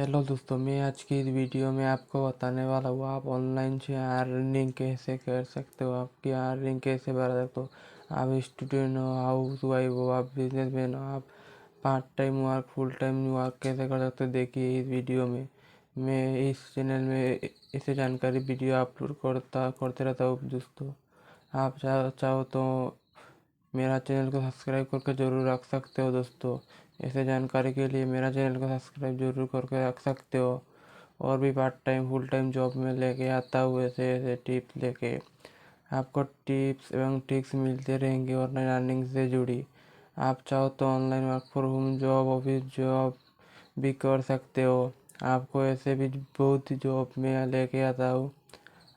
Hello दोस्तों, मैं आज की इस वीडियो में आपको बताने वाला हूँ आप ऑनलाइन से अर्निंग कैसे कर सकते हो, आपकी अर्निंग कैसे बढ़ा सकते हो। आप स्टूडेंट हो, हाउस वाइफ हो, आप बिजनेसमैन हो, आप part time work full time work कैसे कर सकते हो, देखिए इस वीडियो में। मैं इस चैनल में ऐसे जानकारी वीडियो अपलोड करते रहता हूँ दोस्तों। आप चाहो तो मेरा चैनल को सब्सक्राइब करके ज़रूर रख सकते हो दोस्तों। ऐसे जानकारी के लिए मेरा चैनल को सब्सक्राइब जरूर करके रख सकते हो। और भी part time full time job में लेके आता हूँ ऐसे ऐसे टिप्स लेके। आपको टिप्स एवं ट्रिक्स मिलते रहेंगे ऑनलाइन अर्निंग से जुड़ी। आप चाहो तो online work from home job, office job भी कर सकते हो। आपको ऐसे भी बहुत जॉब में लेके आता हूँ।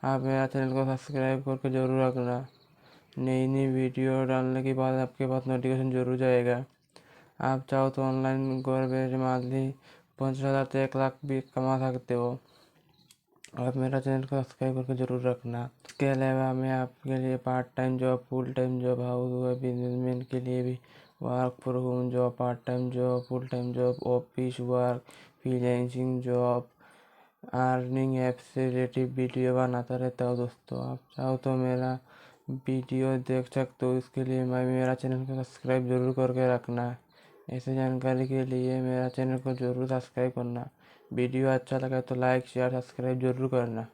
आप मेरा चैनल को सब्सक्राइब करके ज़रूर रखना। नई नई वीडियो डालने के बाद आपके पास नोटिफिकेशन जरूर जाएगा। आप चाहो तो ऑनलाइन घर बैठे मंथली 50,000 से 1 लाख भी कमा सकते हो। आप मेरा चैनल को सब्सक्राइब करके ज़रूर रखना। इसके अलावा मैं आपके लिए part time job, full time job, house wife, businessman के लिए भी work from home job, part time job, full time job, office work, freelancing job, earning app से रिलेटेड वीडियो बनाता रहता हूँ दोस्तों। आप चाहो तो मेरा वीडियो देख सकते हो। इसके लिए मेरा चैनल को सब्सक्राइब जरूर करके रखना। ऐसे जानकारी के लिए मेरा चैनल को जरूर सब्सक्राइब करना। वीडियो अच्छा लगा तो लाइक शेयर सब्सक्राइब जरूर करना।